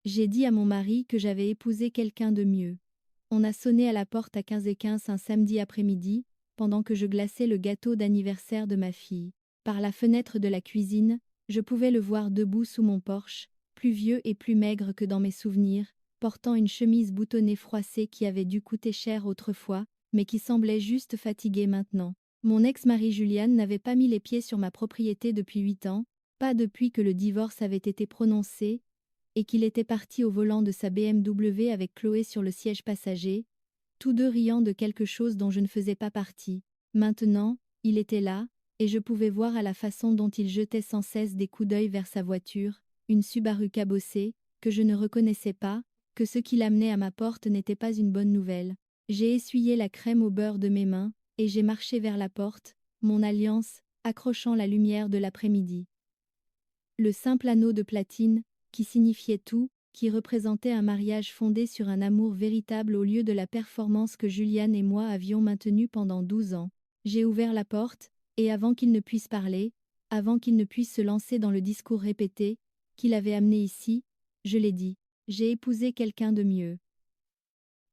J'ai dit à mon mari que j'avais épousé quelqu'un de mieux. On a sonné à la porte à 15h15 un samedi après-midi, pendant que je glaçais le gâteau d'anniversaire de ma fille. Par la fenêtre de la cuisine, je pouvais le voir debout sous mon porche, plus vieux et plus maigre que dans mes souvenirs, portant une chemise boutonnée froissée qui avait dû coûter cher autrefois, mais qui semblait juste fatiguée maintenant. Mon ex-mari Julian n'avait pas mis les pieds sur ma propriété depuis 8 ans, pas depuis que le divorce avait été prononcé, et qu'il était parti au volant de sa BMW avec Chloé sur le siège passager, tous deux riant de quelque chose dont je ne faisais pas partie. Maintenant, il était là, et je pouvais voir à la façon dont il jetait sans cesse des coups d'œil vers sa voiture, une Subaru cabossée, que je ne reconnaissais pas, que ce qui l'amenait à ma porte n'était pas une bonne nouvelle. J'ai essuyé la crème au beurre de mes mains, et j'ai marché vers la porte, mon alliance, accrochant la lumière de l'après-midi. Le simple anneau de platine, qui signifiait tout, qui représentait un mariage fondé sur un amour véritable au lieu de la performance que Julian et moi avions maintenue pendant 12 ans. J'ai ouvert la porte, et avant qu'il ne puisse parler, avant qu'il ne puisse se lancer dans le discours répété, qu'il avait amené ici, je l'ai dit. J'ai épousé quelqu'un de mieux.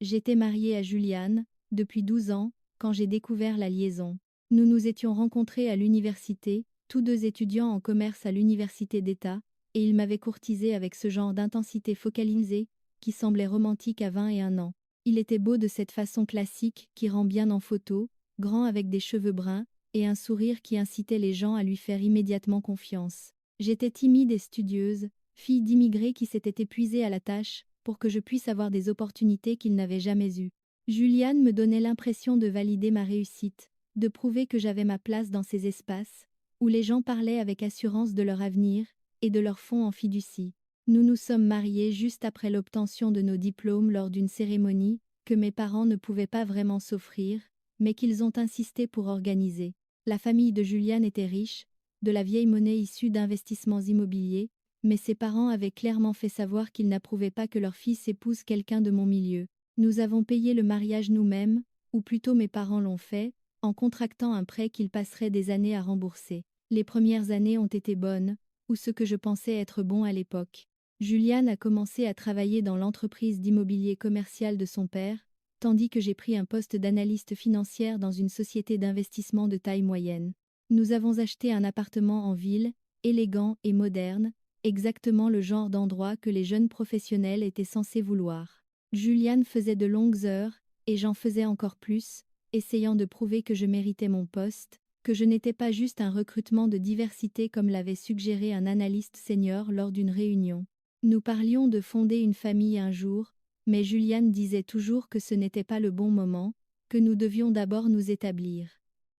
J'étais mariée à Julian, depuis 12 ans, quand j'ai découvert la liaison. Nous nous étions rencontrés à l'université, tous deux étudiants en commerce à l'université d'État, et il m'avait courtisé avec ce genre d'intensité focalisée, qui semblait romantique à 21 ans. Il était beau de cette façon classique qui rend bien en photo, grand avec des cheveux bruns, et un sourire qui incitait les gens à lui faire immédiatement confiance. J'étais timide et studieuse, fille d'immigrés qui s'était épuisée à la tâche, pour que je puisse avoir des opportunités qu'il n'avait jamais eues. Julian me donnait l'impression de valider ma réussite, de prouver que j'avais ma place dans ces espaces, où les gens parlaient avec assurance de leur avenir, et de leur fonds en fiducie. Nous nous sommes mariés juste après l'obtention de nos diplômes lors d'une cérémonie, que mes parents ne pouvaient pas vraiment s'offrir, mais qu'ils ont insisté pour organiser. La famille de Julian était riche, de la vieille monnaie issue d'investissements immobiliers, mais ses parents avaient clairement fait savoir qu'ils n'approuvaient pas que leur fils épouse quelqu'un de mon milieu. Nous avons payé le mariage nous-mêmes, ou plutôt mes parents l'ont fait, en contractant un prêt qu'ils passeraient des années à rembourser. Les premières années ont été bonnes, ou ce que je pensais être bon à l'époque. Julian a commencé à travailler dans l'entreprise d'immobilier commercial de son père, tandis que j'ai pris un poste d'analyste financière dans une société d'investissement de taille moyenne. Nous avons acheté un appartement en ville, élégant et moderne, exactement le genre d'endroit que les jeunes professionnels étaient censés vouloir. Julian faisait de longues heures, et j'en faisais encore plus, essayant de prouver que je méritais mon poste, que je n'étais pas juste un recrutement de diversité comme l'avait suggéré un analyste senior lors d'une réunion. Nous parlions de fonder une famille un jour, mais Julian disait toujours que ce n'était pas le bon moment, que nous devions d'abord nous établir.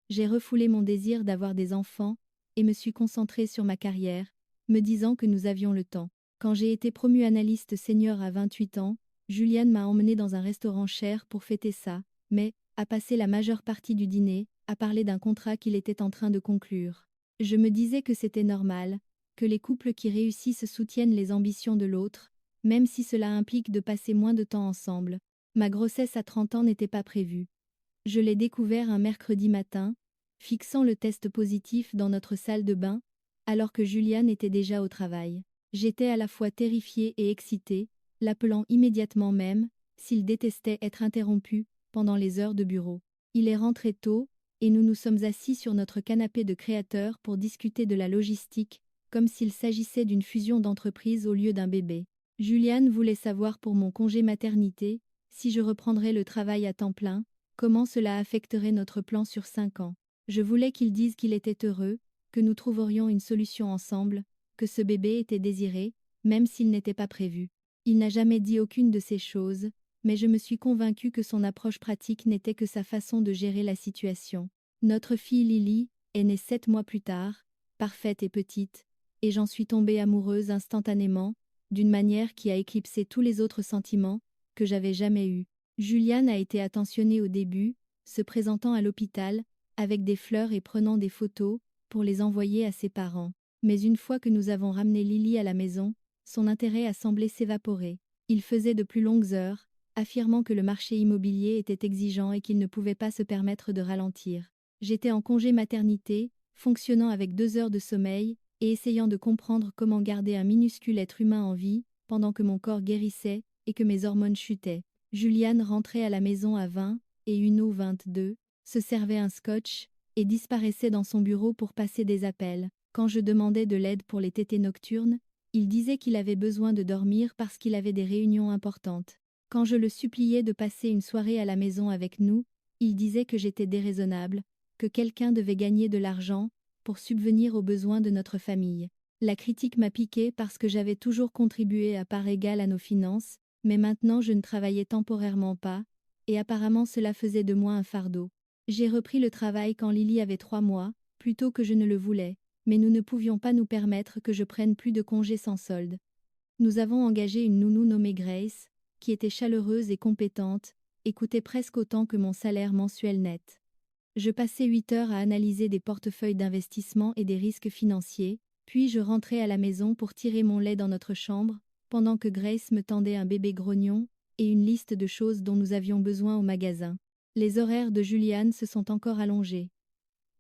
J'ai refoulé mon désir d'avoir des enfants, et me suis concentrée sur ma carrière, me disant que nous avions le temps. Quand j'ai été promue analyste senior à 28 ans, Julian m'a emmenée dans un restaurant cher pour fêter ça, mais, a passé la majeure partie du dîner, à parler d'un contrat qu'il était en train de conclure. Je me disais que c'était normal, que les couples qui réussissent soutiennent les ambitions de l'autre, même si cela implique de passer moins de temps ensemble. Ma grossesse à 30 ans n'était pas prévue. Je l'ai découvert un mercredi matin, fixant le test positif dans notre salle de bain, alors que Julian était déjà au travail. J'étais à la fois terrifiée et excitée, l'appelant immédiatement même, s'il détestait être interrompu, pendant les heures de bureau. Il est rentré tôt, et nous nous sommes assis sur notre canapé de créateur pour discuter de la logistique, comme s'il s'agissait d'une fusion d'entreprise au lieu d'un bébé. Julian voulait savoir pour mon congé maternité, si je reprendrais le travail à temps plein, comment cela affecterait notre plan sur 5 ans. Je voulais qu'il dise qu'il était heureux, que nous trouverions une solution ensemble, que ce bébé était désiré, même s'il n'était pas prévu. Il n'a jamais dit aucune de ces choses, mais je me suis convaincue que son approche pratique n'était que sa façon de gérer la situation. Notre fille Lily est née 7 mois plus tard, parfaite et petite, et j'en suis tombée amoureuse instantanément, d'une manière qui a éclipsé tous les autres sentiments que j'avais jamais eus. Julian a été attentionné au début, se présentant à l'hôpital, avec des fleurs et prenant des photos, pour les envoyer à ses parents. Mais une fois que nous avons ramené Lily à la maison, son intérêt a semblé s'évaporer. Il faisait de plus longues heures, affirmant que le marché immobilier était exigeant et qu'il ne pouvait pas se permettre de ralentir. J'étais en congé maternité, fonctionnant avec 2 heures de sommeil, et essayant de comprendre comment garder un minuscule être humain en vie, pendant que mon corps guérissait et que mes hormones chutaient. Julian rentrait à la maison à 20 et 1 ou 22, se servait un scotch et disparaissait dans son bureau pour passer des appels. Quand je demandais de l'aide pour les tétées nocturnes, il disait qu'il avait besoin de dormir parce qu'il avait des réunions importantes. Quand je le suppliais de passer une soirée à la maison avec nous, il disait que j'étais déraisonnable, que quelqu'un devait gagner de l'argent pour subvenir aux besoins de notre famille. La critique m'a piqué parce que j'avais toujours contribué à part égale à nos finances, mais maintenant je ne travaillais temporairement pas, et apparemment cela faisait de moi un fardeau. J'ai repris le travail quand Lily avait 3 mois, plutôt que je ne le voulais, mais nous ne pouvions pas nous permettre que je prenne plus de congés sans solde. Nous avons engagé une nounou nommée Grace, qui était chaleureuse et compétente, et coûtait presque autant que mon salaire mensuel net. Je passais 8 heures à analyser des portefeuilles d'investissement et des risques financiers, puis je rentrais à la maison pour tirer mon lait dans notre chambre, pendant que Grace me tendait un bébé grognon et une liste de choses dont nous avions besoin au magasin. Les horaires de Julian se sont encore allongés.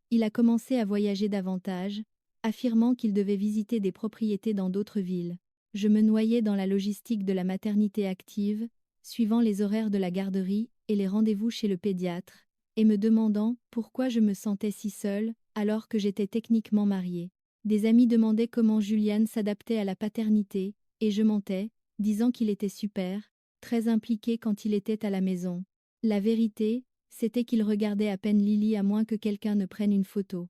Il a commencé à voyager davantage, affirmant qu'il devait visiter des propriétés dans d'autres villes. Je me noyais dans la logistique de la maternité active, suivant les horaires de la garderie et les rendez-vous chez le pédiatre, et me demandant pourquoi je me sentais si seule alors que j'étais techniquement mariée. Des amis demandaient comment Julian s'adaptait à la paternité, et je mentais, disant qu'il était super, très impliqué quand il était à la maison. La vérité, c'était qu'il regardait à peine Lily à moins que quelqu'un ne prenne une photo.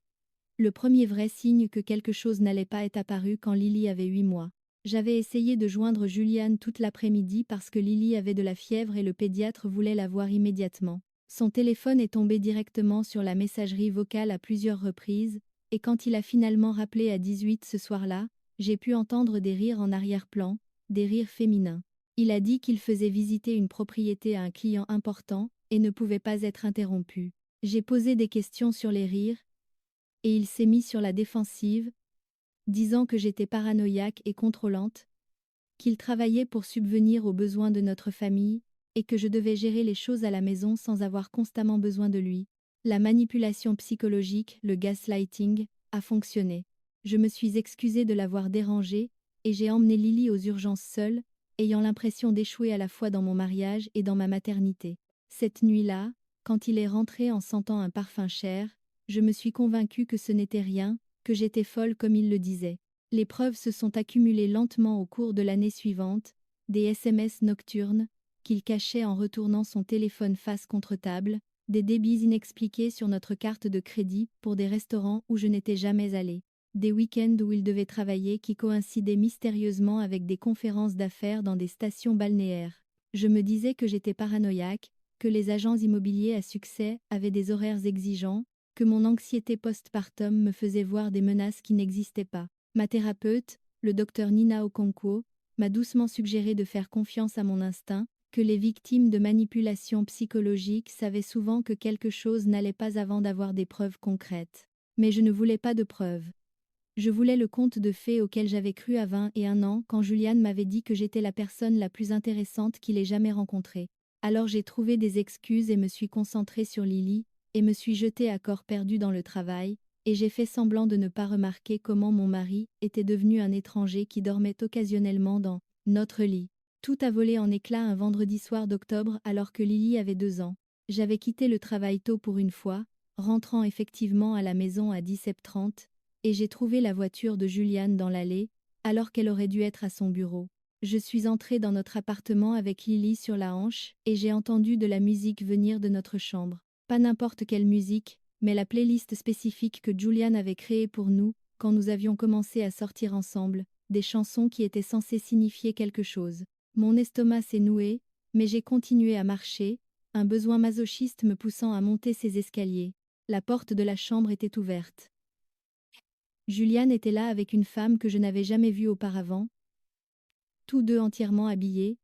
Le premier vrai signe que quelque chose n'allait pas est apparu quand Lily avait 8 mois. J'avais essayé de joindre Julian toute l'après-midi parce que Lily avait de la fièvre et le pédiatre voulait la voir immédiatement. Son téléphone est tombé directement sur la messagerie vocale à plusieurs reprises, et quand il a finalement rappelé à 18 ce soir-là, j'ai pu entendre des rires en arrière-plan, des rires féminins. Il a dit qu'il faisait visiter une propriété à un client important et ne pouvait pas être interrompu. J'ai posé des questions sur les rires, et il s'est mis sur la défensive, disant que j'étais paranoïaque et contrôlante, qu'il travaillait pour subvenir aux besoins de notre famille, et que je devais gérer les choses à la maison sans avoir constamment besoin de lui. La manipulation psychologique, le gaslighting, a fonctionné. Je me suis excusée de l'avoir dérangé, et j'ai emmené Lily aux urgences seule, ayant l'impression d'échouer à la fois dans mon mariage et dans ma maternité. Cette nuit-là, quand il est rentré en sentant un parfum cher, je me suis convaincue que ce n'était rien, que j'étais folle comme il le disait. Les preuves se sont accumulées lentement au cours de l'année suivante, des SMS nocturnes, qu'il cachait en retournant son téléphone face contre table, des débits inexpliqués sur notre carte de crédit pour des restaurants où je n'étais jamais allée, des week-ends où il devait travailler qui coïncidaient mystérieusement avec des conférences d'affaires dans des stations balnéaires. Je me disais que j'étais paranoïaque, que les agents immobiliers à succès avaient des horaires exigeants, que mon anxiété postpartum me faisait voir des menaces qui n'existaient pas. Ma thérapeute, le docteur Nina Okonkwo, m'a doucement suggéré de faire confiance à mon instinct, que les victimes de manipulation psychologique savaient souvent que quelque chose n'allait pas avant d'avoir des preuves concrètes. Mais je ne voulais pas de preuves. Je voulais le conte de fées auquel j'avais cru à 21 ans quand Julian m'avait dit que j'étais la personne la plus intéressante qu'il ait jamais rencontrée. Alors j'ai trouvé des excuses et me suis concentrée sur Lily, et me suis jetée à corps perdu dans le travail, et j'ai fait semblant de ne pas remarquer comment mon mari était devenu un étranger qui dormait occasionnellement dans notre lit. Tout a volé en éclats un vendredi soir d'octobre alors que Lily avait 2 ans. J'avais quitté le travail tôt pour une fois, rentrant effectivement à la maison à 17h30, et j'ai trouvé la voiture de Juliane dans l'allée, alors qu'elle aurait dû être à son bureau. Je suis entrée dans notre appartement avec Lily sur la hanche, et j'ai entendu de la musique venir de notre chambre. Pas n'importe quelle musique, mais la playlist spécifique que Julian avait créée pour nous, quand nous avions commencé à sortir ensemble, des chansons qui étaient censées signifier quelque chose. Mon estomac s'est noué, mais j'ai continué à marcher, un besoin masochiste me poussant à monter ces escaliers. La porte de la chambre était ouverte. Julian était là avec une femme que je n'avais jamais vue auparavant, tous deux entièrement habillés,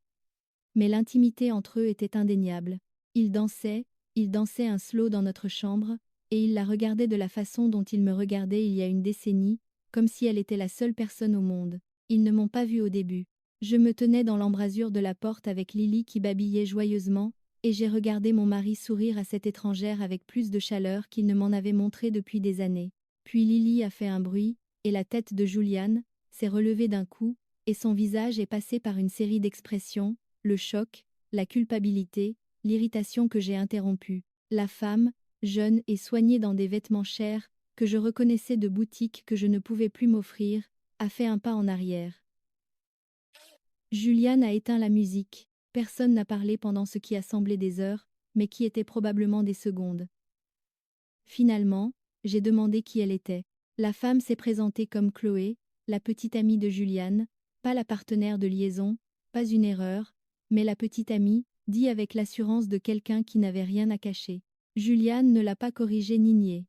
mais l'intimité entre eux était indéniable. Ils dansaient un slow dans notre chambre, et il la regardait de la façon dont il me regardait il y a une décennie, comme si elle était la seule personne au monde. Ils ne m'ont pas vue au début. Je me tenais dans l'embrasure de la porte avec Lily qui babillait joyeusement, et j'ai regardé mon mari sourire à cette étrangère avec plus de chaleur qu'il ne m'en avait montré depuis des années. Puis Lily a fait un bruit, et la tête de Julian s'est relevée d'un coup, et son visage est passé par une série d'expressions, le choc, la culpabilité, l'irritation que j'ai interrompue. La femme, jeune et soignée dans des vêtements chers, que je reconnaissais de boutiques que je ne pouvais plus m'offrir, a fait un pas en arrière. Juliane a éteint la musique. Personne n'a parlé pendant ce qui a semblé des heures, mais qui était probablement des secondes. Finalement, j'ai demandé qui elle était. La femme s'est présentée comme Chloé, la petite amie de Juliane, pas la partenaire de liaison, pas une erreur, mais la petite amie, dit avec l'assurance de quelqu'un qui n'avait rien à cacher. Juliane ne l'a pas corrigé ni nié.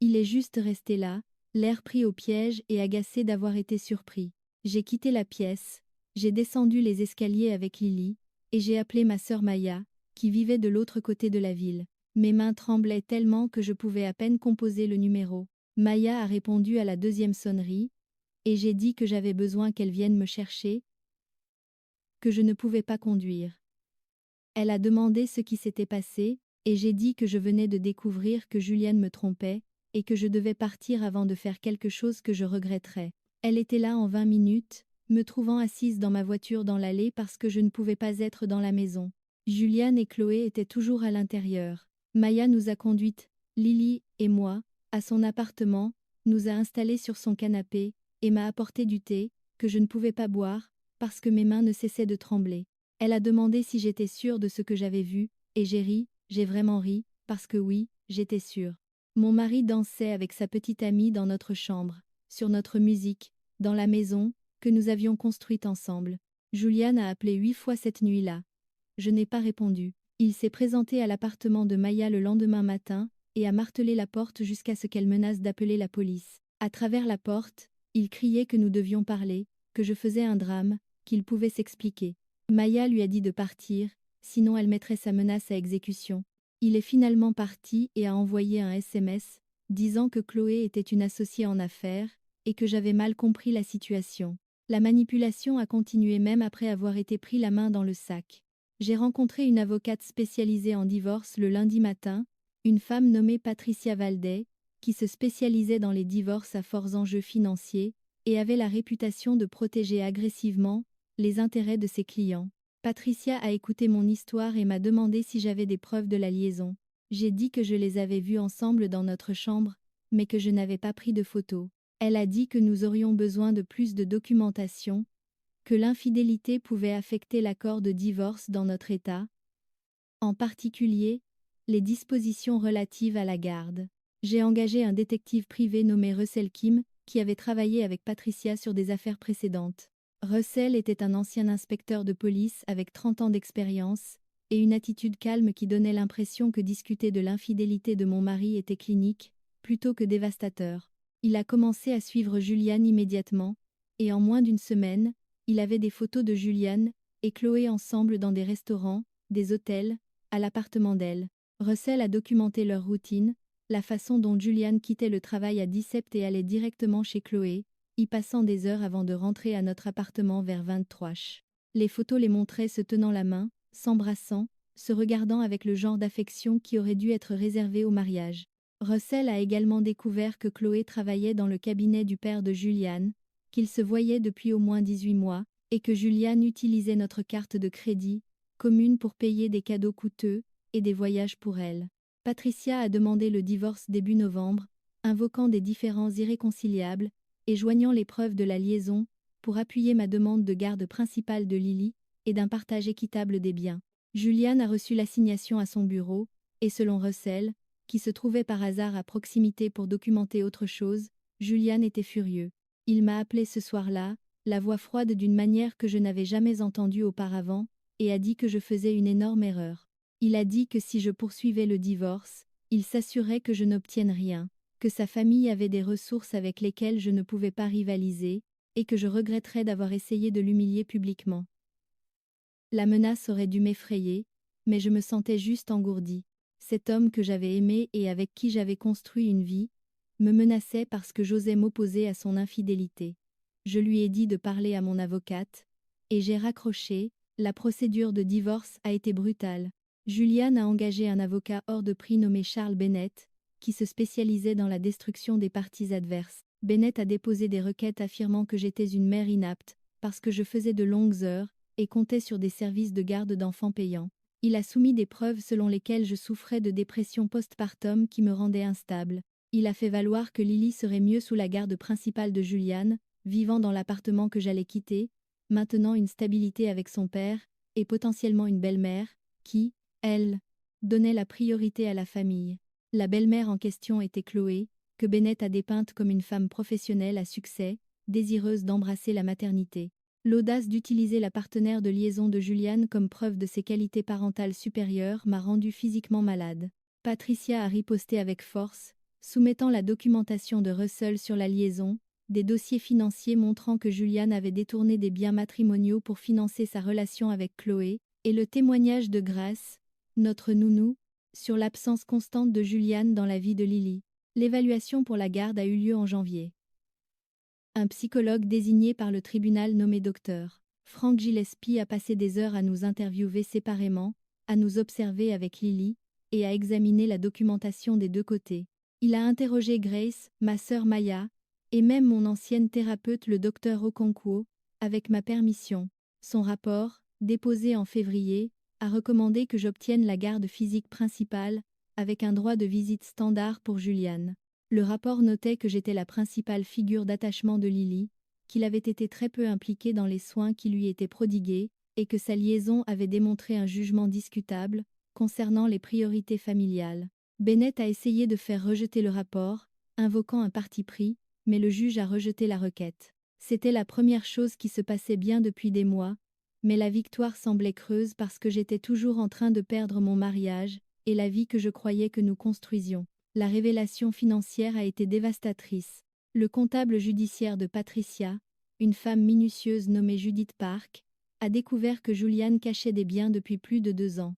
Il est juste resté là, l'air pris au piège et agacé d'avoir été surpris. J'ai quitté la pièce, j'ai descendu les escaliers avec Lily, et j'ai appelé ma sœur Maya, qui vivait de l'autre côté de la ville. Mes mains tremblaient tellement que je pouvais à peine composer le numéro. Maya a répondu à la deuxième sonnerie, et j'ai dit que j'avais besoin qu'elle vienne me chercher, que je ne pouvais pas conduire. Elle a demandé ce qui s'était passé, et j'ai dit que je venais de découvrir que Juliane me trompait, et que je devais partir avant de faire quelque chose que je regretterais. Elle était là en 20 minutes, me trouvant assise dans ma voiture dans l'allée parce que je ne pouvais pas être dans la maison. Juliane et Chloé étaient toujours à l'intérieur. Maya nous a conduites, Lily et moi, à son appartement, nous a installés sur son canapé, et m'a apporté du thé, que je ne pouvais pas boire, parce que mes mains ne cessaient de trembler. Elle a demandé si j'étais sûre de ce que j'avais vu, et j'ai ri, j'ai vraiment ri, parce que oui, j'étais sûre. Mon mari dansait avec sa petite amie dans notre chambre, sur notre musique, dans la maison, que nous avions construite ensemble. Juliane a appelé 8 fois cette nuit-là. Je n'ai pas répondu. Il s'est présenté à l'appartement de Maya le lendemain matin, et a martelé la porte jusqu'à ce qu'elle menace d'appeler la police. À travers la porte, il criait que nous devions parler, que je faisais un drame, qu'il pouvait s'expliquer. Maya lui a dit de partir, sinon elle mettrait sa menace à exécution. Il est finalement parti et a envoyé un SMS, disant que Chloé était une associée en affaires, et que j'avais mal compris la situation. La manipulation a continué même après avoir été pris la main dans le sac. J'ai rencontré une avocate spécialisée en divorce le lundi matin, une femme nommée Patricia Valdet, qui se spécialisait dans les divorces à forts enjeux financiers, et avait la réputation de protéger agressivement les intérêts de ses clients. Patricia a écouté mon histoire et m'a demandé si j'avais des preuves de la liaison. J'ai dit que je les avais vues ensemble dans notre chambre, mais que je n'avais pas pris de photos. Elle a dit que nous aurions besoin de plus de documentation, que l'infidélité pouvait affecter l'accord de divorce dans notre État, en particulier, les dispositions relatives à la garde. J'ai engagé un détective privé nommé Russell Kim, qui avait travaillé avec Patricia sur des affaires précédentes. Russell était un ancien inspecteur de police avec 30 ans d'expérience, et une attitude calme qui donnait l'impression que discuter de l'infidélité de mon mari était clinique, plutôt que dévastateur. Il a commencé à suivre Juliane immédiatement, et en moins d'une semaine, il avait des photos de Juliane et Chloé ensemble dans des restaurants, des hôtels, à l'appartement d'elle. Russell a documenté leur routine, la façon dont Juliane quittait le travail à 17 et allait directement chez Chloé, y passant des heures avant de rentrer à notre appartement vers 23h. Les photos les montraient se tenant la main, s'embrassant, se regardant avec le genre d'affection qui aurait dû être réservé au mariage. Russell a également découvert que Chloé travaillait dans le cabinet du père de Juliane, qu'ils se voyaient depuis au moins 18 mois, et que Juliane utilisait notre carte de crédit, commune pour payer des cadeaux coûteux, et des voyages pour elle. Patricia a demandé le divorce début novembre, invoquant des différends irréconciliables, et joignant les preuves de la liaison, pour appuyer ma demande de garde principale de Lily, et d'un partage équitable des biens. Juliane a reçu l'assignation à son bureau, et selon Russell, qui se trouvait par hasard à proximité pour documenter autre chose, Juliane était furieux. Il m'a appelé ce soir-là, la voix froide d'une manière que je n'avais jamais entendue auparavant, et a dit que je faisais une énorme erreur. Il a dit que si je poursuivais le divorce, il s'assurait que je n'obtienne rien, que sa famille avait des ressources avec lesquelles je ne pouvais pas rivaliser, et que je regretterais d'avoir essayé de l'humilier publiquement. La menace aurait dû m'effrayer, mais je me sentais juste engourdie. Cet homme que j'avais aimé et avec qui j'avais construit une vie, me menaçait parce que j'osais m'opposer à son infidélité. Je lui ai dit de parler à mon avocate, et j'ai raccroché. La procédure de divorce a été brutale. Juliane a engagé un avocat hors de prix nommé Charles Bennett, qui se spécialisait dans la destruction des parties adverses. Bennett a déposé des requêtes affirmant que j'étais une mère inapte, parce que je faisais de longues heures, et comptait sur des services de garde d'enfants payants. Il a soumis des preuves selon lesquelles je souffrais de dépression postpartum qui me rendait instable. Il a fait valoir que Lily serait mieux sous la garde principale de Julian, vivant dans l'appartement que j'allais quitter, maintenant une stabilité avec son père, et potentiellement une belle-mère, qui, elle, donnait la priorité à la famille. La belle-mère en question était Chloé, que Bennett a dépeinte comme une femme professionnelle à succès, désireuse d'embrasser la maternité. L'audace d'utiliser la partenaire de liaison de Julian comme preuve de ses qualités parentales supérieures m'a rendu physiquement malade. Patricia a riposté avec force, soumettant la documentation de Russell sur la liaison, des dossiers financiers montrant que Julian avait détourné des biens matrimoniaux pour financer sa relation avec Chloé, et le témoignage de Grace, notre nounou, sur l'absence constante de Julian dans la vie de Lily. L'évaluation pour la garde a eu lieu en janvier. Un psychologue désigné par le tribunal nommé Dr. Frank Gillespie a passé des heures à nous interviewer séparément, à nous observer avec Lily, et à examiner la documentation des deux côtés. Il a interrogé Grace, ma sœur Maya, et même mon ancienne thérapeute le Dr Okonkwo, avec ma permission. Son rapport, déposé en février, a recommandé que j'obtienne la garde physique principale, avec un droit de visite standard pour Julian. Le rapport notait que j'étais la principale figure d'attachement de Lily, qu'il avait été très peu impliqué dans les soins qui lui étaient prodigués, et que sa liaison avait démontré un jugement discutable concernant les priorités familiales. Bennett a essayé de faire rejeter le rapport, invoquant un parti pris, mais le juge a rejeté la requête. C'était la première chose qui se passait bien depuis des mois, mais la victoire semblait creuse parce que j'étais toujours en train de perdre mon mariage, et la vie que je croyais que nous construisions. La révélation financière a été dévastatrice. Le comptable judiciaire de Patricia, une femme minutieuse nommée Judith Park, a découvert que Julian cachait des biens depuis plus de 2 ans.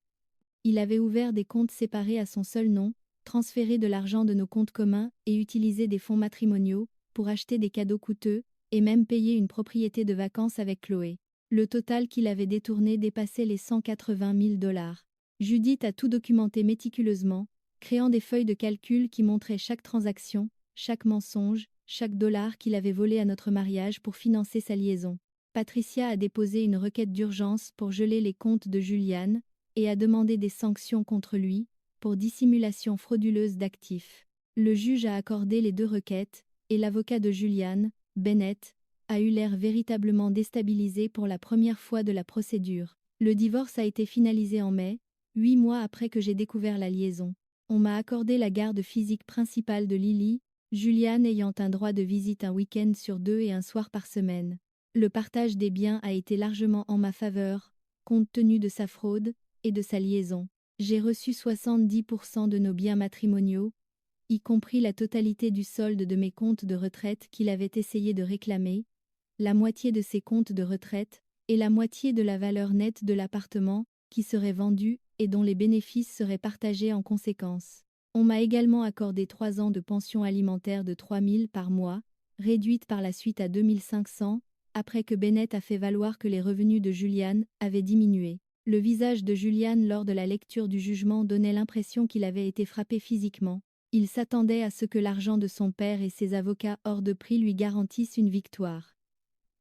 Il avait ouvert des comptes séparés à son seul nom, transféré de l'argent de nos comptes communs et utilisé des fonds matrimoniaux pour acheter des cadeaux coûteux et même payer une propriété de vacances avec Chloé. Le total qu'il avait détourné dépassait les 180 000 $. Judith a tout documenté méticuleusement, créant des feuilles de calcul qui montraient chaque transaction, chaque mensonge, chaque dollar qu'il avait volé à notre mariage pour financer sa liaison. Patricia a déposé une requête d'urgence pour geler les comptes de Julian et a demandé des sanctions contre lui pour dissimulation frauduleuse d'actifs. Le juge a accordé les 2 requêtes et l'avocat de Julian, Bennett, a eu l'air véritablement déstabilisé pour la première fois de la procédure. Le divorce a été finalisé en mai, 8 mois après que j'ai découvert la liaison. On m'a accordé la garde physique principale de Lily, Julian ayant un droit de visite un week-end sur 2 et un soir par semaine. Le partage des biens a été largement en ma faveur, compte tenu de sa fraude et de sa liaison. J'ai reçu 70% de nos biens matrimoniaux, y compris la totalité du solde de mes comptes de retraite qu'il avait essayé de réclamer, la moitié de ses comptes de retraite, et la moitié de la valeur nette de l'appartement, qui serait vendu et dont les bénéfices seraient partagés en conséquence. On m'a également accordé 3 ans de pension alimentaire de 3 000 par mois, réduite par la suite à 2 500, après que Bennett a fait valoir que les revenus de Julian avaient diminué. Le visage de Julian lors de la lecture du jugement donnait l'impression qu'il avait été frappé physiquement. Il s'attendait à ce que l'argent de son père et ses avocats hors de prix lui garantissent une victoire.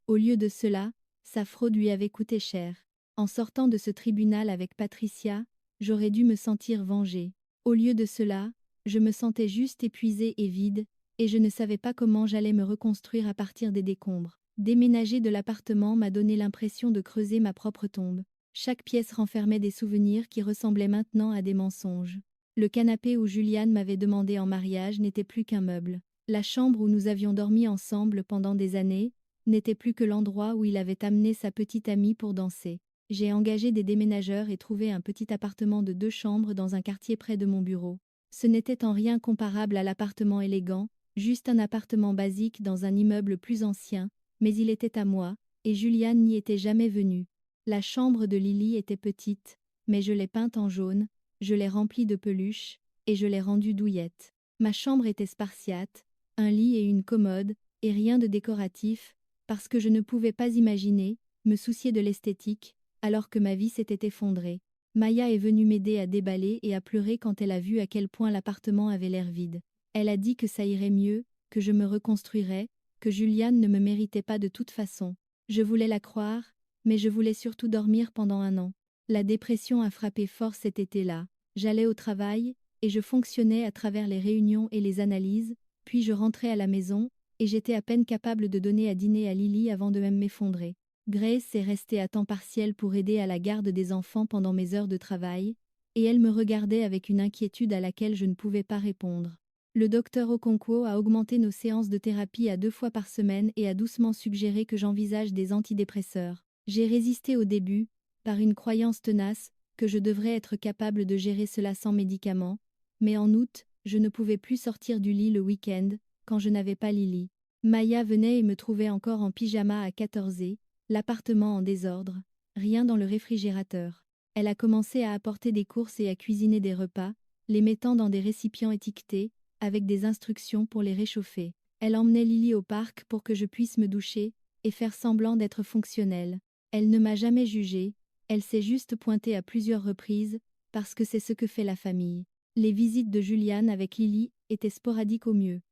Au lieu de cela, sa fraude lui avait coûté cher. En sortant de ce tribunal avec Patricia, j'aurais dû me sentir vengée. Au lieu de cela, je me sentais juste épuisée et vide, et je ne savais pas comment j'allais me reconstruire à partir des décombres. Déménager de l'appartement m'a donné l'impression de creuser ma propre tombe. Chaque pièce renfermait des souvenirs qui ressemblaient maintenant à des mensonges. Le canapé où Julian m'avait demandé en mariage n'était plus qu'un meuble. La chambre où nous avions dormi ensemble pendant des années n'était plus que l'endroit où il avait amené sa petite amie pour danser. J'ai engagé des déménageurs et trouvé un petit appartement de 2 chambres dans un quartier près de mon bureau. Ce n'était en rien comparable à l'appartement élégant, juste un appartement basique dans un immeuble plus ancien, mais il était à moi, et Julian n'y était jamais venu. La chambre de Lily était petite, mais je l'ai peinte en jaune, je l'ai remplie de peluches, et je l'ai rendue douillette. Ma chambre était spartiate, un lit et une commode, et rien de décoratif, parce que je ne pouvais pas imaginer, me soucier de l'esthétique, alors que ma vie s'était effondrée. Maya est venue m'aider à déballer et à pleurer quand elle a vu à quel point l'appartement avait l'air vide. Elle a dit que ça irait mieux, que je me reconstruirais, que Julian ne me méritait pas de toute façon. Je voulais la croire, mais je voulais surtout dormir pendant 1 an. La dépression a frappé fort cet été-là. J'allais au travail, et je fonctionnais à travers les réunions et les analyses, puis je rentrais à la maison, et j'étais à peine capable de donner à dîner à Lily avant de même m'effondrer. Grace est restée à temps partiel pour aider à la garde des enfants pendant mes heures de travail, et elle me regardait avec une inquiétude à laquelle je ne pouvais pas répondre. Le docteur Okonkwo a augmenté nos séances de thérapie à 2 fois par semaine et a doucement suggéré que j'envisage des antidépresseurs. J'ai résisté au début, par une croyance tenace, que je devrais être capable de gérer cela sans médicaments, mais en août, je ne pouvais plus sortir du lit le week-end, quand je n'avais pas Lily. Maya venait et me trouvait encore en pyjama à 14h, l'appartement en désordre, rien dans le réfrigérateur. Elle a commencé à apporter des courses et à cuisiner des repas, les mettant dans des récipients étiquetés, avec des instructions pour les réchauffer. Elle emmenait Lily au parc pour que je puisse me doucher et faire semblant d'être fonctionnelle. Elle ne m'a jamais jugée, elle s'est juste pointée à plusieurs reprises, parce que c'est ce que fait la famille. Les visites de Julian avec Lily étaient sporadiques au mieux.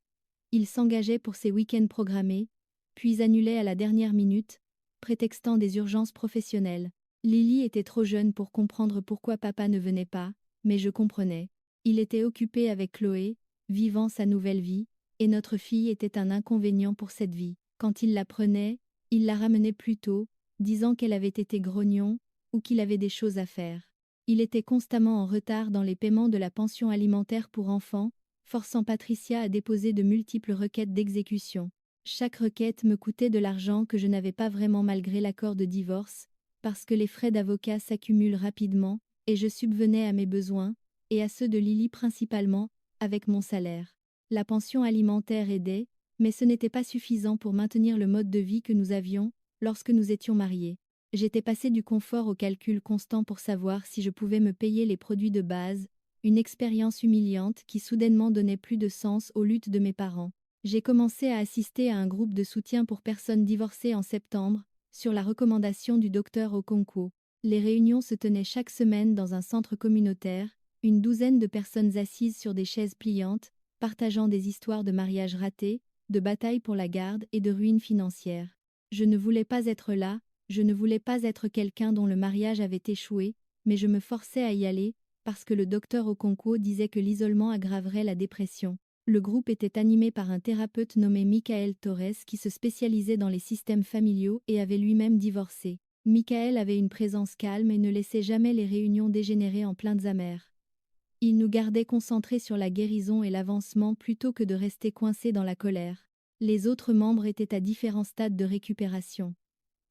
Il s'engageait pour ses week-ends programmés, puis annulait à la dernière minute, prétextant des urgences professionnelles. Lily était trop jeune pour comprendre pourquoi papa ne venait pas, mais je comprenais. Il était occupé avec Chloé, vivant sa nouvelle vie, et notre fille était un inconvénient pour cette vie. Quand il la prenait, il la ramenait plus tôt, disant qu'elle avait été grognon, ou qu'il avait des choses à faire. Il était constamment en retard dans les paiements de la pension alimentaire pour enfants, forçant Patricia à déposer de multiples requêtes d'exécution. Chaque requête me coûtait de l'argent que je n'avais pas vraiment malgré l'accord de divorce, parce que les frais d'avocat s'accumulent rapidement, et je subvenais à mes besoins, et à ceux de Lily principalement, avec mon salaire. La pension alimentaire aidait, mais ce n'était pas suffisant pour maintenir le mode de vie que nous avions, lorsque nous étions mariés. J'étais passé du confort au calcul constant pour savoir si je pouvais me payer les produits de base, une expérience humiliante qui soudainement donnait plus de sens aux luttes de mes parents. J'ai commencé à assister à un groupe de soutien pour personnes divorcées en septembre, sur la recommandation du docteur Okonkwo. Les réunions se tenaient chaque semaine dans un centre communautaire, une douzaine de personnes assises sur des chaises pliantes, partageant des histoires de mariages ratés, de batailles pour la garde et de ruines financières. Je ne voulais pas être là, je ne voulais pas être quelqu'un dont le mariage avait échoué, mais je me forçais à y aller, parce que le docteur Okonkwo disait que l'isolement aggraverait la dépression. Le groupe était animé par un thérapeute nommé Michael Torres qui se spécialisait dans les systèmes familiaux et avait lui-même divorcé. Michael avait une présence calme et ne laissait jamais les réunions dégénérer en plaintes amères. Il nous gardait concentrés sur la guérison et l'avancement plutôt que de rester coincés dans la colère. Les autres membres étaient à différents stades de récupération.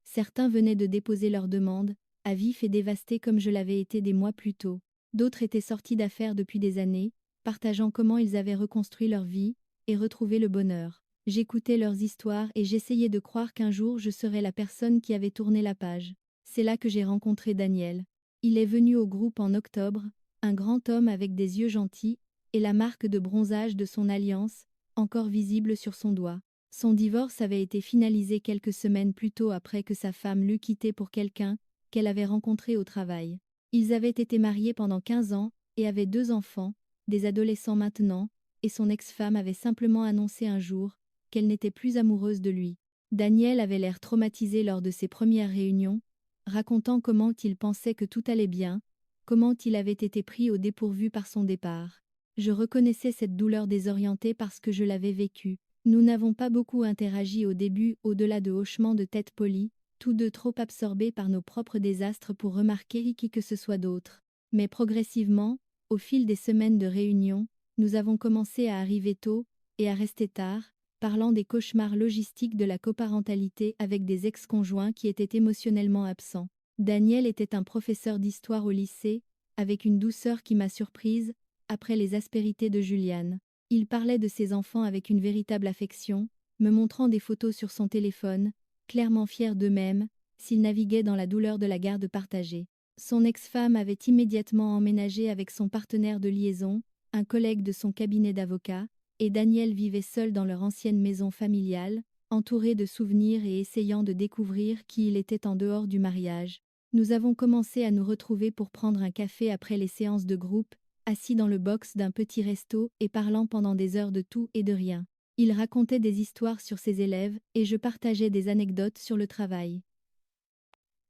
Certains venaient de déposer leurs demandes, à vif et dévastés comme je l'avais été des mois plus tôt. D'autres étaient sortis d'affaires depuis des années, partageant comment ils avaient reconstruit leur vie et retrouvé le bonheur. J'écoutais leurs histoires et j'essayais de croire qu'un jour je serais la personne qui avait tourné la page. C'est là que j'ai rencontré Daniel. Il est venu au groupe en octobre, un grand homme avec des yeux gentils, et la marque de bronzage de son alliance, encore visible sur son doigt. Son divorce avait été finalisé quelques semaines plus tôt après que sa femme l'eût quitté pour quelqu'un qu'elle avait rencontré au travail. Ils avaient été mariés pendant 15 ans et avaient 2 enfants, des adolescents maintenant, et son ex-femme avait simplement annoncé un jour qu'elle n'était plus amoureuse de lui. Daniel avait l'air traumatisé lors de ses premières réunions, racontant comment il pensait que tout allait bien, comment il avait été pris au dépourvu par son départ. Je reconnaissais cette douleur désorientée parce que je l'avais vécue. Nous n'avons pas beaucoup interagi au début au-delà de hochements de tête polis, tous deux trop absorbés par nos propres désastres pour remarquer qui que ce soit d'autre. Mais progressivement, au fil des semaines de réunion, nous avons commencé à arriver tôt et à rester tard, parlant des cauchemars logistiques de la coparentalité avec des ex-conjoints qui étaient émotionnellement absents. Daniel était un professeur d'histoire au lycée, avec une douceur qui m'a surprise, après les aspérités de Juliane. Il parlait de ses enfants avec une véritable affection, me montrant des photos sur son téléphone, clairement fiers d'eux-mêmes, s'ils naviguaient dans la douleur de la garde partagée. Son ex-femme avait immédiatement emménagé avec son partenaire de liaison, un collègue de son cabinet d'avocat, et Daniel vivait seul dans leur ancienne maison familiale, entouré de souvenirs et essayant de découvrir qui il était en dehors du mariage. Nous avons commencé à nous retrouver pour prendre un café après les séances de groupe, assis dans le box d'un petit resto et parlant pendant des heures de tout et de rien. Il racontait des histoires sur ses élèves, et je partageais des anecdotes sur le travail.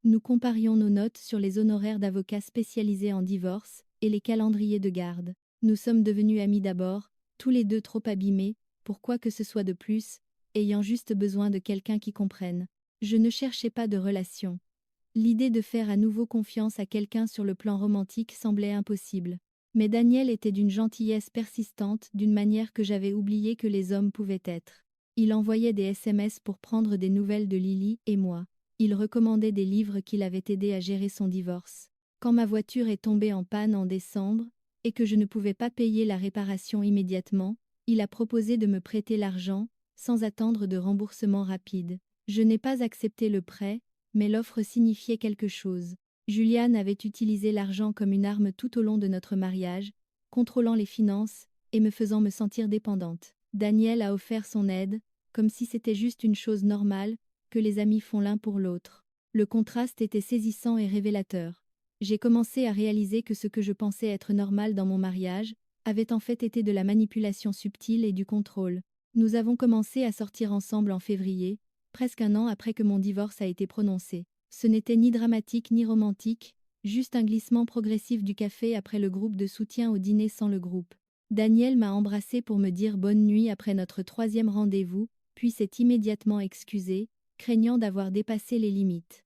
Nous comparions nos notes sur les honoraires d'avocats spécialisés en divorce, et les calendriers de garde. Nous sommes devenus amis d'abord, tous les deux trop abîmés, pour quoi que ce soit de plus, ayant juste besoin de quelqu'un qui comprenne. Je ne cherchais pas de relation. L'idée de faire à nouveau confiance à quelqu'un sur le plan romantique semblait impossible. Mais Daniel était d'une gentillesse persistante, d'une manière que j'avais oublié que les hommes pouvaient être. Il envoyait des SMS pour prendre des nouvelles de Lily et moi. Il recommandait des livres qui l'avaient aidé à gérer son divorce. Quand ma voiture est tombée en panne en décembre, et que je ne pouvais pas payer la réparation immédiatement, il a proposé de me prêter l'argent, sans attendre de remboursement rapide. Je n'ai pas accepté le prêt, mais l'offre signifiait quelque chose. Julian avait utilisé l'argent comme une arme tout au long de notre mariage, contrôlant les finances et me faisant me sentir dépendante. Daniel a offert son aide, comme si c'était juste une chose normale, que les amis font l'un pour l'autre. Le contraste était saisissant et révélateur. J'ai commencé à réaliser que ce que je pensais être normal dans mon mariage avait en fait été de la manipulation subtile et du contrôle. Nous avons commencé à sortir ensemble en février, presque un an après que mon divorce a été prononcé. Ce n'était ni dramatique ni romantique, juste un glissement progressif du café après le groupe de soutien au dîner sans le groupe. Daniel m'a embrassé pour me dire bonne nuit après notre 3e rendez-vous, puis s'est immédiatement excusé, craignant d'avoir dépassé les limites.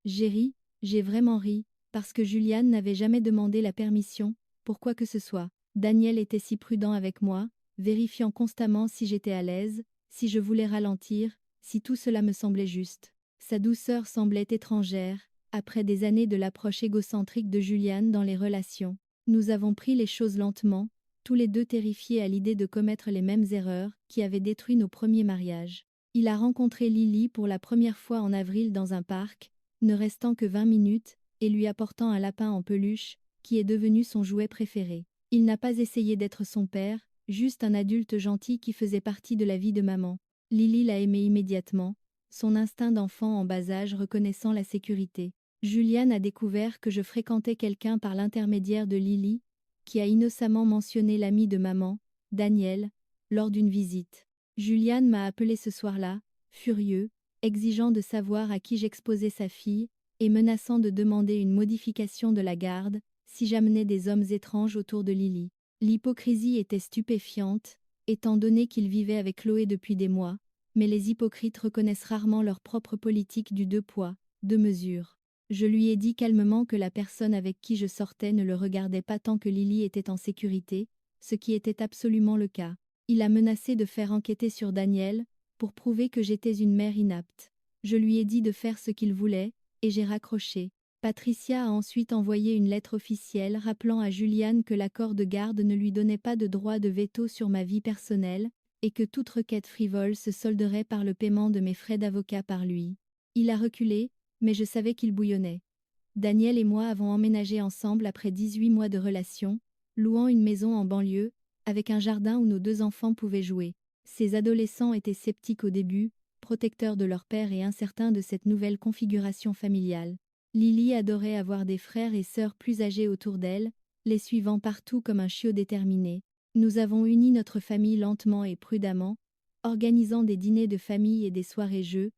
J'ai ri, j'ai vraiment ri, parce que Julian n'avait jamais demandé la permission, pour quoi que ce soit. Daniel était si prudent avec moi, vérifiant constamment si j'étais à l'aise, si je voulais ralentir, si tout cela me semblait juste. Sa douceur semblait étrangère, après des années de l'approche égocentrique de Julian dans les relations. Nous avons pris les choses lentement, tous les deux terrifiés à l'idée de commettre les mêmes erreurs qui avaient détruit nos premiers mariages. Il a rencontré Lily pour la première fois en avril dans un parc, ne restant que 20 minutes, et lui apportant un lapin en peluche, qui est devenu son jouet préféré. Il n'a pas essayé d'être son père, juste un adulte gentil qui faisait partie de la vie de maman. Lily l'a aimé immédiatement, son instinct d'enfant en bas âge reconnaissant la sécurité. Julian a découvert que je fréquentais quelqu'un par l'intermédiaire de Lily, qui a innocemment mentionné l'ami de maman, Daniel, lors d'une visite. Julian m'a appelé ce soir-là, furieux, exigeant de savoir à qui j'exposais sa fille, et menaçant de demander une modification de la garde, si j'amenais des hommes étranges autour de Lily. L'hypocrisie était stupéfiante, étant donné qu'il vivait avec Chloé depuis des mois, mais les hypocrites reconnaissent rarement leur propre politique du 2 poids, 2 mesures. Je lui ai dit calmement que la personne avec qui je sortais ne le regardait pas tant que Lily était en sécurité, ce qui était absolument le cas. Il a menacé de faire enquêter sur Daniel, pour prouver que j'étais une mère inapte. Je lui ai dit de faire ce qu'il voulait, et j'ai raccroché. Patricia a ensuite envoyé une lettre officielle rappelant à Julian que l'accord de garde ne lui donnait pas de droit de veto sur ma vie personnelle, et que toute requête frivole se solderait par le paiement de mes frais d'avocat par lui. Il a reculé, mais je savais qu'il bouillonnait. Daniel et moi avons emménagé ensemble après 18 mois de relation, louant une maison en banlieue, avec un jardin où nos 2 enfants pouvaient jouer. Ces adolescents étaient sceptiques au début, protecteurs de leur père et incertains de cette nouvelle configuration familiale. Lily adorait avoir des frères et sœurs plus âgés autour d'elle, les suivant partout comme un chiot déterminé. Nous avons uni notre famille lentement et prudemment, organisant des dîners de famille et des soirées-jeux,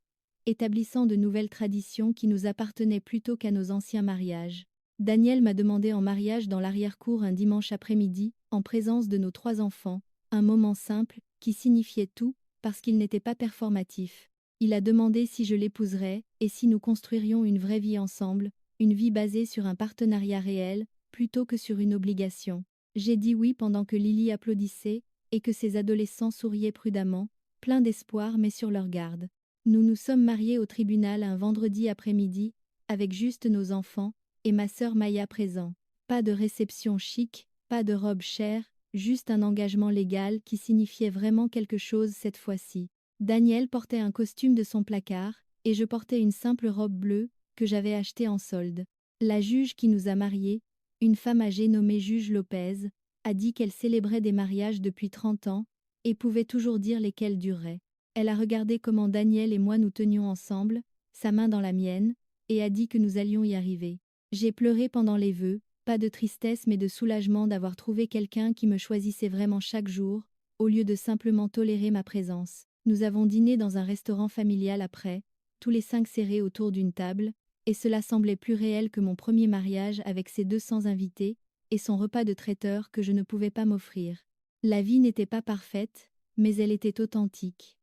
établissant de nouvelles traditions qui nous appartenaient plutôt qu'à nos anciens mariages. Daniel m'a demandé en mariage dans l'arrière-cour un dimanche après-midi, en présence de nos 3 enfants, un moment simple, qui signifiait tout, parce qu'il n'était pas performatif. Il a demandé si je l'épouserais, et si nous construirions une vraie vie ensemble, une vie basée sur un partenariat réel, plutôt que sur une obligation. J'ai dit oui pendant que Lily applaudissait, et que ses adolescents souriaient prudemment, pleins d'espoir mais sur leur garde. Nous nous sommes mariés au tribunal un vendredi après-midi, avec juste nos enfants, et ma sœur Maya présent. Pas de réception chic, pas de robe chère, juste un engagement légal qui signifiait vraiment quelque chose cette fois-ci. Daniel portait un costume de son placard, et je portais une simple robe bleue, que j'avais achetée en solde. La juge qui nous a mariés, une femme âgée nommée juge Lopez, a dit qu'elle célébrait des mariages depuis 30 ans, et pouvait toujours dire lesquels dureraient. Elle a regardé comment Daniel et moi nous tenions ensemble, sa main dans la mienne, et a dit que nous allions y arriver. J'ai pleuré pendant les vœux, pas de tristesse mais de soulagement d'avoir trouvé quelqu'un qui me choisissait vraiment chaque jour, au lieu de simplement tolérer ma présence. Nous avons dîné dans un restaurant familial après, tous les 5 serrés autour d'une table, et cela semblait plus réel que mon premier mariage avec ses 200 invités, et son repas de traiteur que je ne pouvais pas m'offrir. La vie n'était pas parfaite, mais elle était authentique.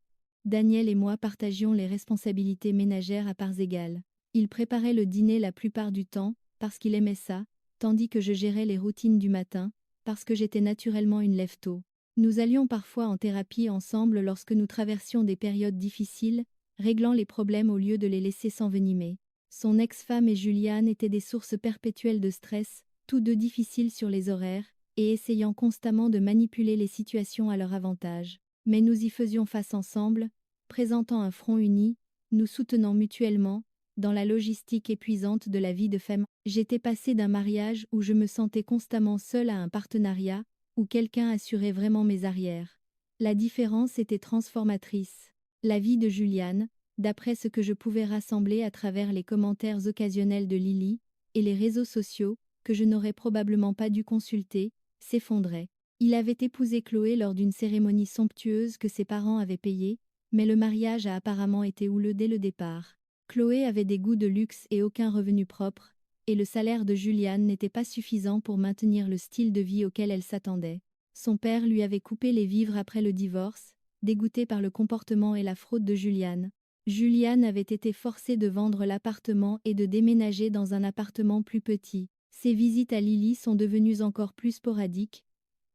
Daniel et moi partagions les responsabilités ménagères à parts égales. Il préparait le dîner la plupart du temps, parce qu'il aimait ça, tandis que je gérais les routines du matin, parce que j'étais naturellement une lève-tôt. Nous allions parfois en thérapie ensemble lorsque nous traversions des périodes difficiles, réglant les problèmes au lieu de les laisser s'envenimer. Son ex-femme et Juliane étaient des sources perpétuelles de stress, tous deux difficiles sur les horaires, et essayant constamment de manipuler les situations à leur avantage. Mais nous y faisions face ensemble, présentant un front uni, nous soutenant mutuellement, dans la logistique épuisante de la vie de femme. J'étais passée d'un mariage où je me sentais constamment seule à un partenariat, où quelqu'un assurait vraiment mes arrières. La différence était transformatrice. La vie de Juliane, d'après ce que je pouvais rassembler à travers les commentaires occasionnels de Lily, et les réseaux sociaux, que je n'aurais probablement pas dû consulter, s'effondrait. Il avait épousé Chloé lors d'une cérémonie somptueuse que ses parents avaient payée, mais le mariage a apparemment été houleux dès le départ. Chloé avait des goûts de luxe et aucun revenu propre, et le salaire de Juliane n'était pas suffisant pour maintenir le style de vie auquel elle s'attendait. Son père lui avait coupé les vivres après le divorce, dégoûté par le comportement et la fraude de Juliane. Juliane avait été forcée de vendre l'appartement et de déménager dans un appartement plus petit. Ses visites à Lily sont devenues encore plus sporadiques,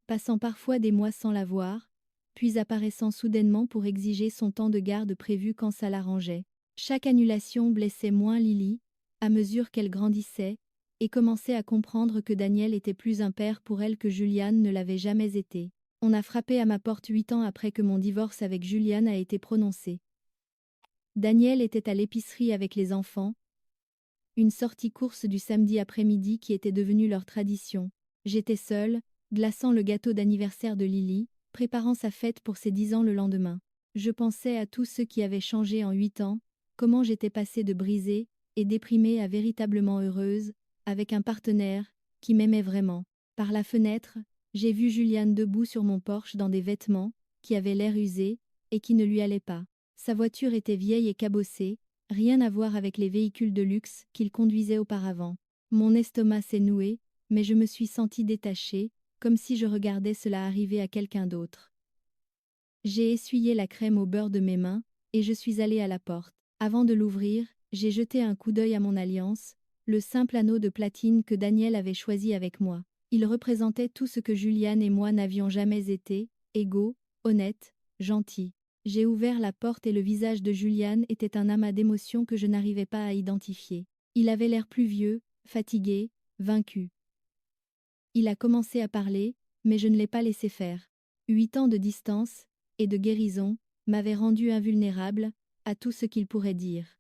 passant parfois des mois sans la voir, puis apparaissant soudainement pour exiger son temps de garde prévu quand ça l'arrangeait. Chaque annulation blessait moins Lily, à mesure qu'elle grandissait, et commençait à comprendre que Daniel était plus un père pour elle que Juliane ne l'avait jamais été. On a frappé à ma porte 8 ans après que mon divorce avec Juliane a été prononcé. Daniel était à l'épicerie avec les enfants, une sortie course du samedi après-midi qui était devenue leur tradition. J'étais seule, glaçant le gâteau d'anniversaire de Lily, préparant sa fête pour ses 10 ans le lendemain. Je pensais à tout ce qui avait changé en 8 ans, comment j'étais passée de brisée et déprimée à véritablement heureuse, avec un partenaire qui m'aimait vraiment. Par la fenêtre, j'ai vu Juliane debout sur mon porche dans des vêtements qui avaient l'air usés et qui ne lui allaient pas. Sa voiture était vieille et cabossée, rien à voir avec les véhicules de luxe qu'il conduisait auparavant. Mon estomac s'est noué, mais je me suis sentie détachée, comme si je regardais cela arriver à quelqu'un d'autre. J'ai essuyé la crème au beurre de mes mains, et je suis allée à la porte. Avant de l'ouvrir, j'ai jeté un coup d'œil à mon alliance, le simple anneau de platine que Daniel avait choisi avec moi. Il représentait tout ce que Juliane et moi n'avions jamais été, égaux, honnêtes, gentils. J'ai ouvert la porte et le visage de Juliane était un amas d'émotions que je n'arrivais pas à identifier. Il avait l'air plus vieux, fatigué, vaincu. Il a commencé à parler, mais je ne l'ai pas laissé faire. 8 ans de distance, et de guérison, m'avaient rendu invulnérable à tout ce qu'il pourrait dire.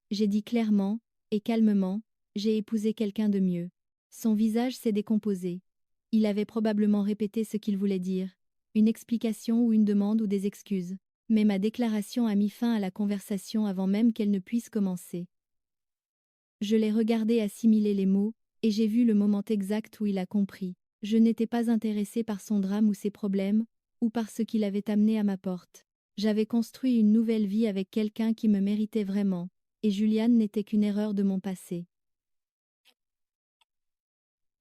J'ai dit clairement, et calmement, j'ai épousé quelqu'un de mieux. Son visage s'est décomposé. Il avait probablement répété ce qu'il voulait dire, une explication ou une demande ou des excuses. Mais ma déclaration a mis fin à la conversation avant même qu'elle ne puisse commencer. Je l'ai regardé assimiler les mots, et j'ai vu le moment exact où il a compris. Je n'étais pas intéressée par son drame ou ses problèmes, ou par ce qu'il avait amené à ma porte. J'avais construit une nouvelle vie avec quelqu'un qui me méritait vraiment, et Juliane n'était qu'une erreur de mon passé.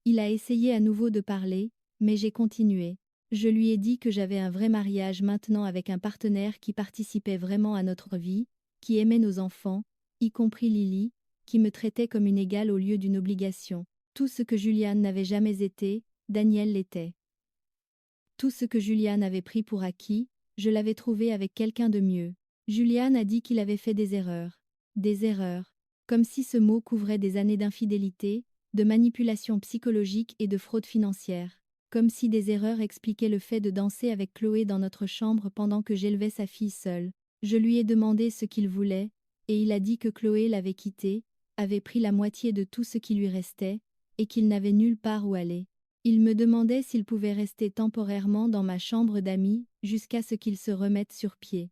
Il a essayé à nouveau de parler, mais j'ai continué. Je lui ai dit que j'avais un vrai mariage maintenant avec un partenaire qui participait vraiment à notre vie, qui aimait nos enfants, y compris Lily, qui me traitait comme une égale au lieu d'une obligation. Tout ce que Juliane n'avait jamais été, Daniel l'était. Tout ce que Juliane avait pris pour acquis, je l'avais trouvé avec quelqu'un de mieux. Juliane a dit qu'il avait fait des erreurs. Des erreurs. Comme si ce mot couvrait des années d'infidélité, de manipulation psychologique et de fraude financière. Comme si des erreurs expliquaient le fait de danser avec Chloé dans notre chambre pendant que j'élevais sa fille seule. Je lui ai demandé ce qu'il voulait, et il a dit que Chloé l'avait quitté, avait pris la moitié de tout ce qui lui restait, et qu'il n'avait nulle part où aller. Il me demandait s'il pouvait rester temporairement dans ma chambre d'amis, jusqu'à ce qu'il se remette sur pied.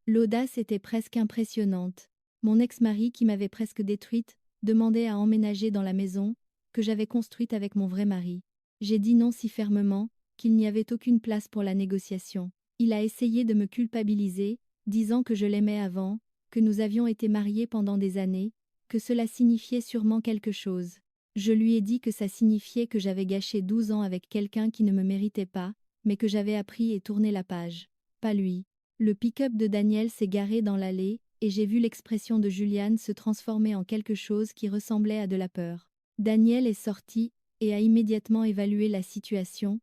L'audace était presque impressionnante. Mon ex-mari, qui m'avait presque détruite, demandait à emménager dans la maison que j'avais construite avec mon vrai mari. J'ai dit non si fermement, qu'il n'y avait aucune place pour la négociation. Il a essayé de me culpabiliser, disant que je l'aimais avant, que nous avions été mariés pendant des années, que cela signifiait sûrement quelque chose. Je lui ai dit que ça signifiait que j'avais gâché 12 ans avec quelqu'un qui ne me méritait pas, mais que j'avais appris et tourné la page. Pas lui. Le pick-up de Daniel s'est garé dans l'allée, et j'ai vu l'expression de Julian se transformer en quelque chose qui ressemblait à de la peur. Daniel est sorti, et a immédiatement évalué la situation,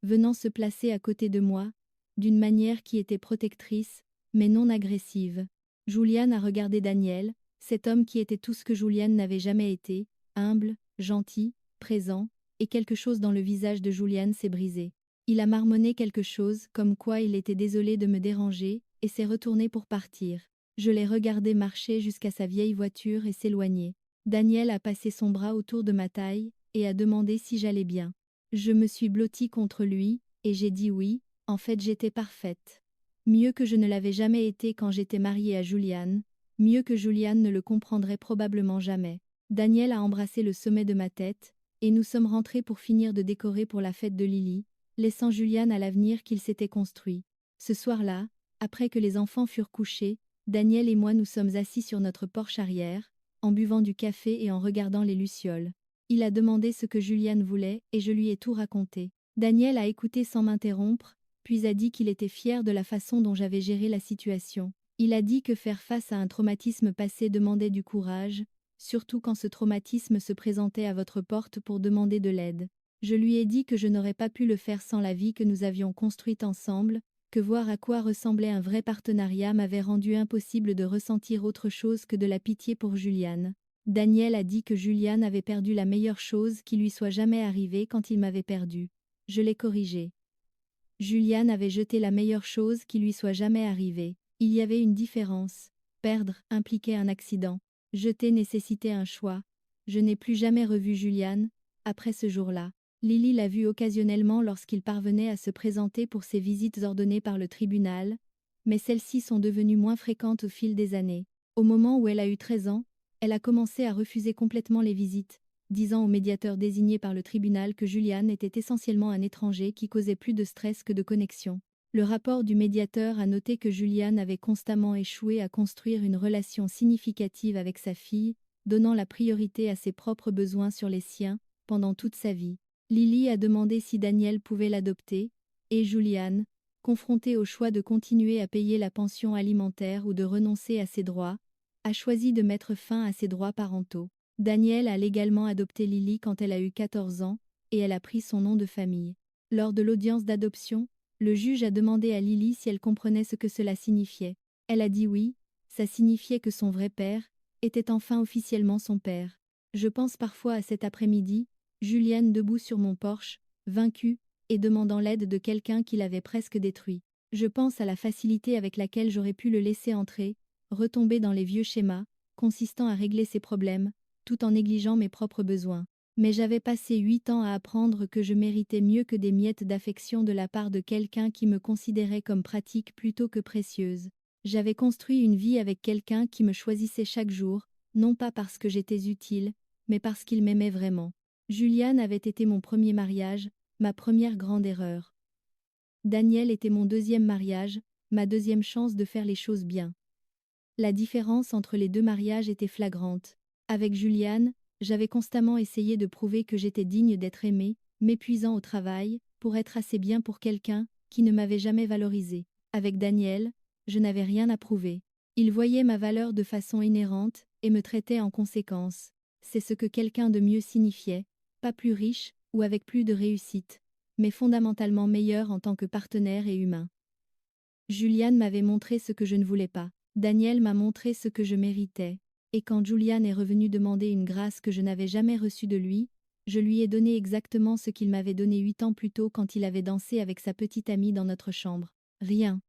venant se placer à côté de moi, d'une manière qui était protectrice, mais non agressive. Julian a regardé Daniel, cet homme qui était tout ce que Julian n'avait jamais été, humble, gentil, présent, et quelque chose dans le visage de Julian s'est brisé. Il a marmonné quelque chose, comme quoi il était désolé de me déranger, et s'est retourné pour partir. Je l'ai regardé marcher jusqu'à sa vieille voiture et s'éloigner. Daniel a passé son bras autour de ma taille, et a demandé si j'allais bien. Je me suis blottie contre lui, et j'ai dit oui, en fait j'étais parfaite. Mieux que je ne l'avais jamais été quand j'étais mariée à Julian, mieux que Julian ne le comprendrait probablement jamais. Daniel a embrassé le sommet de ma tête, et nous sommes rentrés pour finir de décorer pour la fête de Lily, laissant Julian à l'avenir qu'il s'était construit. Ce soir-là, après que les enfants furent couchés, Daniel et moi nous sommes assis sur notre porche arrière, en buvant du café et en regardant les lucioles. Il a demandé ce que Julian voulait, et je lui ai tout raconté. Daniel a écouté sans m'interrompre, puis a dit qu'il était fier de la façon dont j'avais géré la situation. Il a dit que faire face à un traumatisme passé demandait du courage, surtout quand ce traumatisme se présentait à votre porte pour demander de l'aide. Je lui ai dit que je n'aurais pas pu le faire sans la vie que nous avions construite ensemble, que voir à quoi ressemblait un vrai partenariat m'avait rendu impossible de ressentir autre chose que de la pitié pour Julian. Daniel a dit que Julian avait perdu la meilleure chose qui lui soit jamais arrivée quand il m'avait perdu. Je l'ai corrigé. Julian avait jeté la meilleure chose qui lui soit jamais arrivée. Il y avait une différence. Perdre impliquait un accident. Jeter nécessitait un choix. Je n'ai plus jamais revu Julian, après ce jour-là. Lily l'a vu occasionnellement lorsqu'il parvenait à se présenter pour ses visites ordonnées par le tribunal, mais celles-ci sont devenues moins fréquentes au fil des années. Au moment où elle a eu 13 ans, elle a commencé à refuser complètement les visites, disant au médiateur désigné par le tribunal que Julian était essentiellement un étranger qui causait plus de stress que de connexion. Le rapport du médiateur a noté que Julian avait constamment échoué à construire une relation significative avec sa fille, donnant la priorité à ses propres besoins sur les siens, pendant toute sa vie. Lily a demandé si Daniel pouvait l'adopter, et Julian, confronté au choix de continuer à payer la pension alimentaire ou de renoncer à ses droits, a choisi de mettre fin à ses droits parentaux. Daniel a légalement adopté Lily quand elle a eu 14 ans, et elle a pris son nom de famille. Lors de l'audience d'adoption, le juge a demandé à Lily si elle comprenait ce que cela signifiait. Elle a dit oui, ça signifiait que son vrai père était enfin officiellement son père. Je pense parfois à cet après-midi, Julian debout sur mon porche, vaincu, et demandant l'aide de quelqu'un qui l'avait presque détruit. Je pense à la facilité avec laquelle j'aurais pu le laisser entrer, retomber dans les vieux schémas, consistant à régler ses problèmes, tout en négligeant mes propres besoins. Mais j'avais passé 8 ans à apprendre que je méritais mieux que des miettes d'affection de la part de quelqu'un qui me considérait comme pratique plutôt que précieuse. J'avais construit une vie avec quelqu'un qui me choisissait chaque jour, non pas parce que j'étais utile, mais parce qu'il m'aimait vraiment. Julian avait été mon premier mariage, ma première grande erreur. Daniel était mon deuxième mariage, ma deuxième chance de faire les choses bien. La différence entre les deux mariages était flagrante. Avec Julian, j'avais constamment essayé de prouver que j'étais digne d'être aimée, m'épuisant au travail, pour être assez bien pour quelqu'un qui ne m'avait jamais valorisée. Avec Daniel, je n'avais rien à prouver. Il voyait ma valeur de façon inhérente et me traitait en conséquence. C'est ce que quelqu'un de mieux signifiait, pas plus riche ou avec plus de réussite, mais fondamentalement meilleur en tant que partenaire et humain. Julian m'avait montré ce que je ne voulais pas. Daniel m'a montré ce que je méritais. Et quand Julian est revenu demander une grâce que je n'avais jamais reçue de lui, je lui ai donné exactement ce qu'il m'avait donné 8 ans plus tôt quand il avait dansé avec sa petite amie dans notre chambre. Rien.